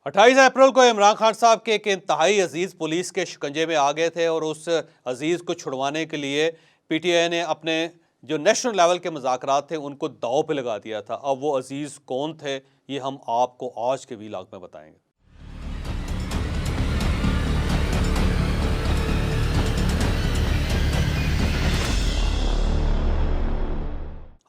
28 अप्रैल को इमरान खान साहब के एक इंतहाई अजीज पुलिस के शिकंजे में आ गए थे और उस अजीज को छुड़वाने के लिए पीटीआई ने अपने जो नेशनल लेवल के मुज़ाकरात थे उनको दांव पे लगा दिया था। अब वो अजीज कौन थे ये हम आपको आज के वीलॉग में बताएंगे।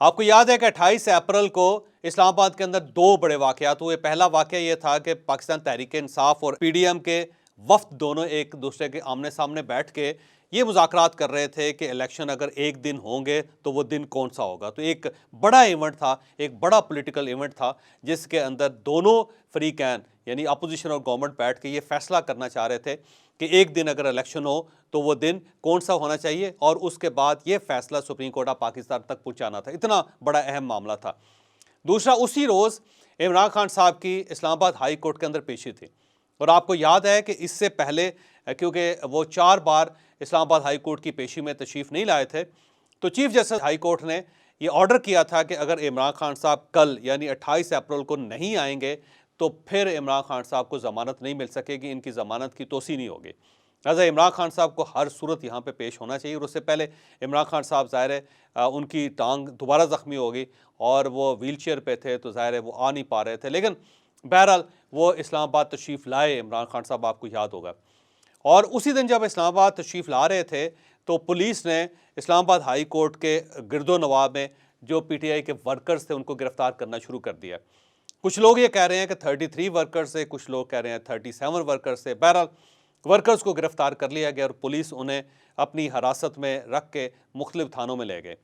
आपको याद है कि 28 अप्रैल को इस्लामाबाद के अंदर दो बड़े वाकयात हुए। पहला वाकया ये था कि पाकिस्तान तहरीक इंसाफ और पीडीएम के वफ्द दोनों एक दूसरे के आमने सामने बैठ के ये मुज़ाकरात कर रहे थे कि इलेक्शन अगर एक दिन होंगे तो वो दिन कौन सा होगा। तो एक बड़ा इवेंट था, एक बड़ा पॉलिटिकल इवेंट था जिसके अंदर दोनों फ्रीकैन यानी अपोजिशन और गवर्नमेंट बैठ के ये फैसला करना चाह रहे थे कि एक दिन अगर इलेक्शन हो तो वो दिन कौन सा होना चाहिए और उसके बाद ये फैसला सुप्रीम कोर्ट ऑफ पाकिस्तान तक पहुंचाना था। इतना बड़ा अहम मामला था। दूसरा, उसी रोज़ इमरान खान साहब की इस्लामाबाद हाई कोर्ट के अंदर पेशी थी और आपको याद है कि इससे पहले क्योंकि वो 4 बार इस्लामाबाद हाई कोर्ट की पेशी में तशरीफ़ नहीं लाए थे तो चीफ जस्टिस हाई कोर्ट ने ये ऑर्डर किया था कि अगर इमरान खान साहब कल यानी 28 अप्रैल को नहीं आएंगे तो फिर इमरान खान साहब को ज़मानत नहीं मिल सकेगी, इनकी ज़मानत की तोसी नहीं होगी। लिहाजा इमरान खान साहब को हर सूरत यहाँ पे पेश होना चाहिए और उससे पहले इमरान खान साहब ज़ाहिर है उनकी टांग दोबारा ज़ख्मी हो गई और वो व्हील चेयर पर थे तो ज़ाहिर है वो आ नहीं पा रहे थे। लेकिन बहरहाल वो इस्लामाबाद तशरीफ़ लाए इमरान खान साहब, आपको याद होगा। और उसी दिन जब इस्लामाबाद तशरीफ़ ला रहे थे तो पुलिस ने इस्लामाबाद हाई कोर्ट के गिरदो नवाब में जो पीटीआई के वर्कर्स थे उनको गिरफ्तार करना शुरू कर दिया। कुछ लोग ये कह रहे हैं कि 33 वर्कर्स से, कुछ लोग कह रहे हैं 37 वर्कर्स से। बहरहाल वर्कर्स को गिरफ्तार कर लिया गया और पुलिस उन्हें अपनी हिरासत में रख के मुख्तलिफ थानों में ले गए।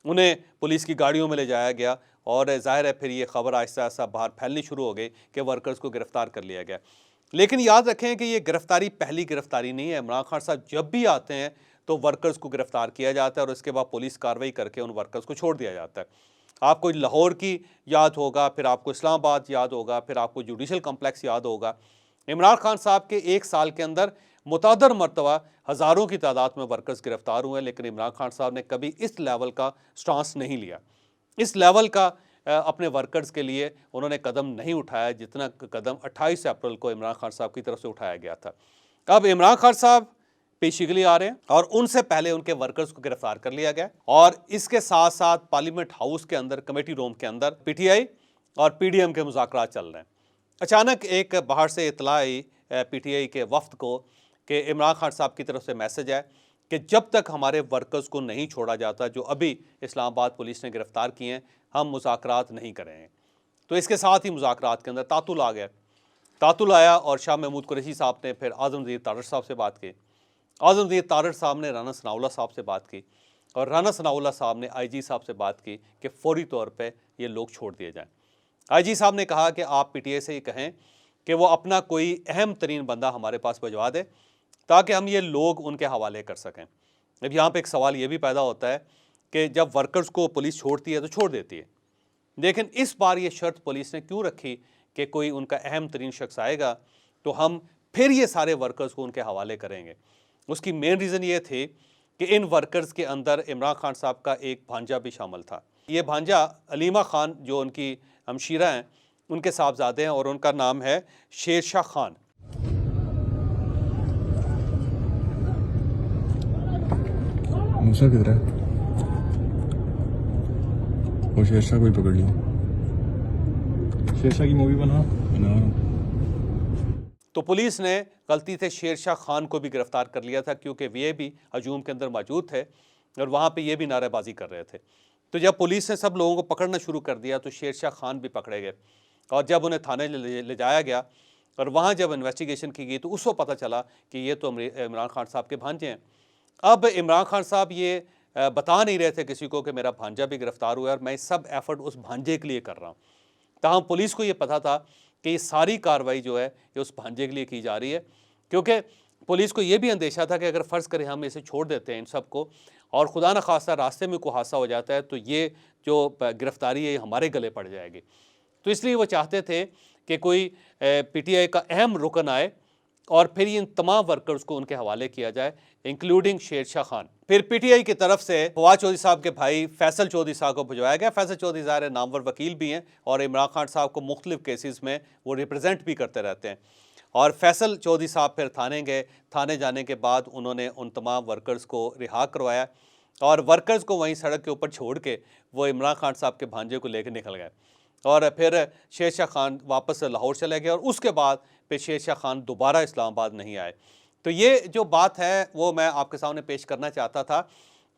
उन्हें पुलिस की गाड़ियों में ले जाया गया और ज़ाहिर है फिर ये खबर आहिस्ता आहिस्ता बाहर फैलनी शुरू हो गई कि वर्कर्स को गिरफ्तार कर लिया गया। लेकिन याद रखें कि ये गिरफ्तारी पहली गिरफ्तारी नहीं है। इमरान खान साहब जब भी आते हैं तो वर्कर्स को गिरफ्तार किया जाता है और उसके बाद पुलिस कार्रवाई करके उन वर्कर्स को छोड़ दिया जाता है। आपको लाहौर की याद होगा, फिर आपको इस्लामाबाद याद होगा, फिर आपको जुडिशल कम्प्लेक्स याद होगा। इमरान खान साहब के एक साल के अंदर मुतअद्दिद मरतबा हज़ारों की तादाद में वर्कर्स गिरफ्तार हुए, लेकिन इमरान खान साहब ने कभी इस लेवल का स्टांस नहीं लिया, इस लेवल का अपने वर्कर्स के लिए उन्होंने कदम नहीं उठाया जितना कदम 28 अप्रैल को इमरान खान साहब की तरफ से उठाया गया था। अब इमरान खान साहब पेशी के लिए आ रहे हैं और उनसे पहले उनके वर्कर्स को गिरफ्तार कर लिया गया और इसके साथ साथ पार्लियामेंट हाउस के अंदर कमेटी रूम के अंदर पीटीआई और पीडीएम के मुज़ाकरात चल रहे हैं। अचानक एक बाहर से इतला आई पीटीआई के वफ्द को कि इमरान खान साहब की तरफ से मैसेज है कि जब तक हमारे वर्कर्स को नहीं छोड़ा जाता जो अभी इस्लामाबाद पुलिस ने गिरफ्तार किए हैं हम मुज़ाकरात नहीं करेंगे। तो इसके साथ ही मुज़ाकरात के अंदर तातुल आ गया। तातुल आया और शाह महमूद कुरैशी साहब ने फिर आज़मदीन तारड़ साहब से बात की। आज़मदीन तारड़ साहब ने राना सनाउल्लाह साहब से बात की और राना सनाउल्लाह साहब ने आईजी साहब से बात की कि फौरी तौर पे ये लोग छोड़ दिए जाएं। आईजी साहब ने कहा कि आप पीटीआई से ये कहें कि वो अपना कोई अहम तरीन बंदा हमारे पास भिजवा दे ताकि हम ये लोग उनके हवाले कर सकें। अब यहाँ पे एक सवाल ये भी पैदा होता है कि जब वर्कर्स को पुलिस छोड़ती है तो छोड़ देती है, लेकिन इस बार ये शर्त पुलिस ने क्यों रखी कि कोई उनका अहम तरीन शख्स आएगा तो हम फिर ये सारे वर्कर्स को उनके हवाले करेंगे। उसकी मेन रीज़न ये थी कि इन वर्कर्स के अंदर इमरान खान साहब का एक भांजा भी शामिल था। ये भांजा अलीमा खान जो उनकी हमशीरा हैं उनके साहबजादे हैं और उनका नाम है शेर शाह खान। मूसा किधर है? वो शेरशाह को ही पकड़ लिया। शेरशाह की मूवी बना। तो पुलिस ने गलती से शेरशाह खान को भी गिरफ्तार कर लिया था क्योंकि वे भी हजूम के अंदर मौजूद थे और वहाँ पे ये भी नारेबाजी कर रहे थे। तो जब पुलिस ने सब लोगों को पकड़ना शुरू कर दिया तो शेरशाह खान भी पकड़े गए और जब उन्हें थाने ले जाया गया और वहाँ जब इन्वेस्टिगेशन की गई तो उसको पता चला कि ये तो इमरान खान साहब के भांजे हैं। अब इमरान खान साहब ये बता नहीं रहे थे किसी को कि मेरा भांजा भी गिरफ्तार हुआ है और मैं सब एफर्ट उस भांजे के लिए कर रहा हूँ। तहाँ पुलिस को ये पता था कि ये सारी कार्रवाई जो है ये उस भांजे के लिए की जा रही है क्योंकि पुलिस को ये भी अंदेशा था कि अगर फ़र्ज़ करें हम इसे छोड़ देते हैं इन सब को और खुदा न खास्ता रास्ते में कोई हादसा हो जाता है तो ये जो गिरफ्तारी है ये हमारे गले पड़ जाएगी। तो इसलिए वो चाहते थे कि कोई पीटीआई का अहम रुकन आए और फिर इन तमाम वर्कर्स को उनके हवाले किया जाए, इंक्लूडिंग शेरशाह खान। फिर पीटीआई की तरफ से फवाद चौधरी साहब के भाई फैसल चौधरी साहब को भिजवाया गया। फैसल चौधरी ज़ाहिर नामवर वकील भी हैं और इमरान खान साहब को मुख्तलिफ केसेस में वो रिप्रेजेंट भी करते रहते हैं। और फैसल चौधरी साहब फिर थाने गए। थाने जाने के बाद उन्होंने उन तमाम वर्कर्स को रिहा करवाया और वर्कर्स को वहीं सड़क के ऊपर छोड़ के वो इमरान खान साहब के भांजे को लेकर निकल गए। और फिर शेरशाह खान वापस लाहौर चले गए और उसके बाद फिर शेरशाह खान दोबारा इस्लामाबाद नहीं आए। तो ये जो बात है वो मैं आपके सामने पेश करना चाहता था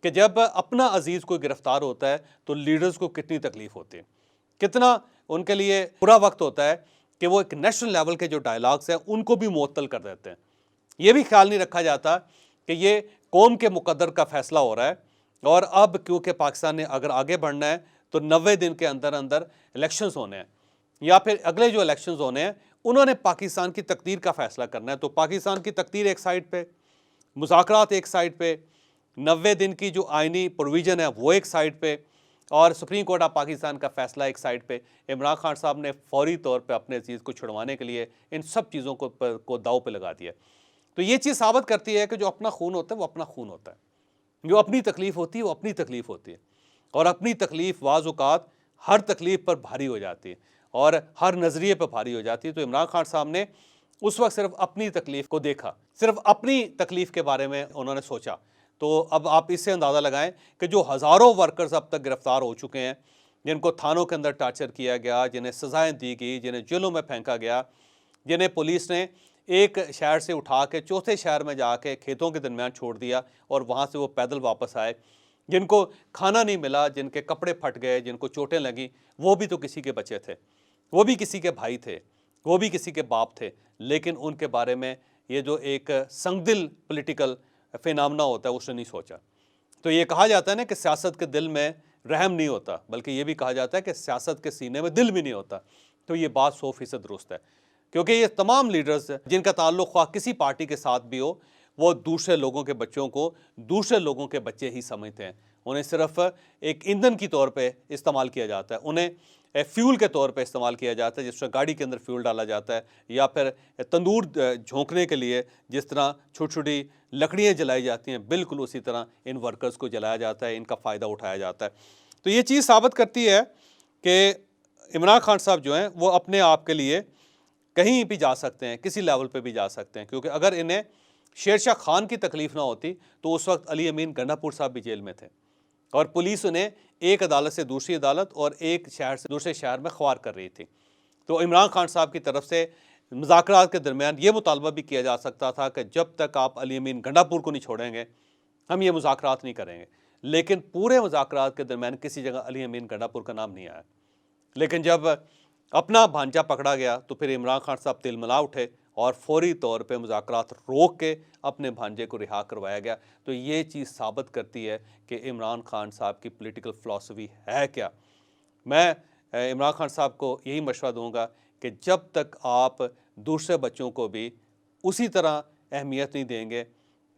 कि जब अपना अजीज़ कोई गिरफ्तार होता है तो लीडर्स को कितनी तकलीफ़ होती है, कितना उनके लिए बुरा वक्त होता है कि वो एक नेशनल लेवल के जो डायलॉग्स हैं उनको भी मुअत्तल कर देते हैं। ये भी ख्याल नहीं रखा जाता कि ये कौम के मुकद्दर का फ़ैसला हो रहा है और अब क्योंकि पाकिस्तान ने अगर आगे बढ़ना है तो 90 दिन के अंदर अंदर इलेक्शंस होने हैं या फिर अगले जो इलेक्शंस होने हैं उन्होंने पाकिस्तान की तकदीर का फ़ैसला करना है। तो पाकिस्तान की तकदीर एक साइड पे, मुज़ाकरात एक साइड पे, 90 दिन की जो आइनी प्रोविज़न है वो एक साइड पे और सुप्रीम कोर्ट ऑफ पाकिस्तान का फ़ैसला एक साइड पे। इमरान खान साहब ने फौरी तौर पे अपने अजीज़ को छुड़वाने के लिए इन सब चीज़ों को दाव पे लगा दिया। तो ये चीज़ साबित करती है कि जो अपना खून होता है वो अपना खून होता है, जो अपनी तकलीफ़ होती है वो अपनी तकलीफ़ होती है और अपनी तकलीफ़ वाज़ औक़ात हर तकलीफ़ पर भारी हो जाती है और हर नज़रिए पर भारी हो जाती है। तो इमरान खान साहब ने उस वक्त सिर्फ अपनी तकलीफ़ को देखा, सिर्फ अपनी तकलीफ़ के बारे में उन्होंने सोचा। तो अब आप इससे अंदाज़ा लगाएं कि जो हज़ारों वर्कर्स अब तक गिरफ़्तार हो चुके हैं, जिनको थानों के अंदर टार्चर किया गया, जिन्हें सज़ाएँ दी गई, जिन्हें जेलों में फेंका गया, जिन्हें पुलिस ने एक शहर से उठा के चौथे शहर में जाके खेतों के दरमियान छोड़ दिया और वहाँ से वो पैदल वापस आए, जिनको खाना नहीं मिला, जिनके कपड़े फट गए, जिनको चोटें लगीं, वो भी तो किसी के बच्चे थे, वो भी किसी के भाई थे, वो भी किसी के बाप थे। लेकिन उनके बारे में ये जो एक संगदिल पॉलिटिकल फिनोमेना होता है उसने नहीं सोचा। तो ये कहा जाता है ना कि सियासत के दिल में रहम नहीं होता, बल्कि ये भी कहा जाता है कि सियासत के सीने में दिल भी नहीं होता। तो ये बात 100% दुरुस्त है, क्योंकि ये तमाम लीडर्स जिनका ताल्लुक़ ख्वाह किसी पार्टी के साथ भी हो, वो दूसरे लोगों के बच्चों को दूसरे लोगों के बच्चे ही समझते हैं। उन्हें सिर्फ एक ईंधन की तौर पे इस्तेमाल किया जाता है, उन्हें फ्यूल के तौर पे इस्तेमाल किया जाता है, जिसमें गाड़ी के अंदर फ्यूल डाला जाता है, या फिर तंदूर झोंकने के लिए जिस तरह छोटी छोटी लकड़ियाँ जलाई जाती हैं, बिल्कुल उसी तरह इन वर्कर्स को जलाया जाता है, इनका फ़ायदा उठाया जाता है। तो ये चीज़ साबित करती है कि इमरान खान साहब जो हैं वो अपने आप के लिए कहीं भी जा सकते हैं, किसी लेवल पे भी जा सकते हैं, क्योंकि अगर इन्हें शेरशाह खान की तकलीफ़ ना होती तो उस वक्त अली अमीन गंडापुर साहब भी जेल में थे और पुलिस उन्हें एक अदालत से दूसरी अदालत और एक शहर से दूसरे शहर में ख्वार कर रही थी। तो इमरान खान साहब की तरफ से मुज़ाकरात के दरमियान ये मुतालबा भी किया जा सकता था कि जब तक आप अली अमीन गंडापुर को नहीं छोड़ेंगे हम ये मुज़ाकरात नहीं करेंगे। लेकिन पूरे मुज़ाकरात के दरमियान किसी जगह अली अमीन गंडापुर का नाम नहीं आया। लेकिन जब अपना भांजा पकड़ा गया तो फिर इमरान खान साहब तिलमिला उठे और फौरी तौर पे मुज़ाकरात रोक के अपने भांजे को रिहा करवाया गया। तो ये चीज़ साबित करती है कि इमरान खान साहब की पॉलिटिकल फ़िलॉसफी है क्या। मैं इमरान खान साहब को यही मशवरा दूंगा कि जब तक आप दूसरे बच्चों को भी उसी तरह अहमियत नहीं देंगे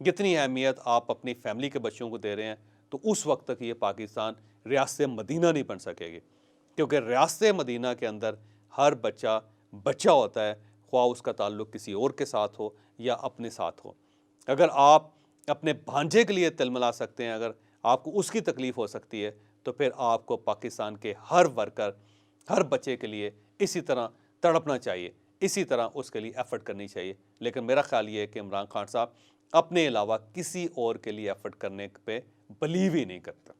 जितनी अहमियत आप अपनी फैमिली के बच्चों को दे रहे हैं, तो उस वक्त तक ये पाकिस्तान रियासत मदीना नहीं बन सकेगी। क्योंकि रियासत मदीना के अंदर हर बच्चा बच्चा होता है, ख्वाह उसका ताल्लुक़ किसी और के साथ हो या अपने साथ हो। अगर आप अपने भांजे के लिए तिलमिला सकते हैं, अगर आपको उसकी तकलीफ़ हो सकती है, तो फिर आपको पाकिस्तान के हर वर्कर, हर बच्चे के लिए इसी तरह तड़पना चाहिए, इसी तरह उसके लिए एफ़र्ट करनी चाहिए। लेकिन मेरा ख़्याल ये है कि इमरान खान साहब अपने अलावा किसी और के लिए एफ़र्ट करने पे बिलीव ही नहीं करता।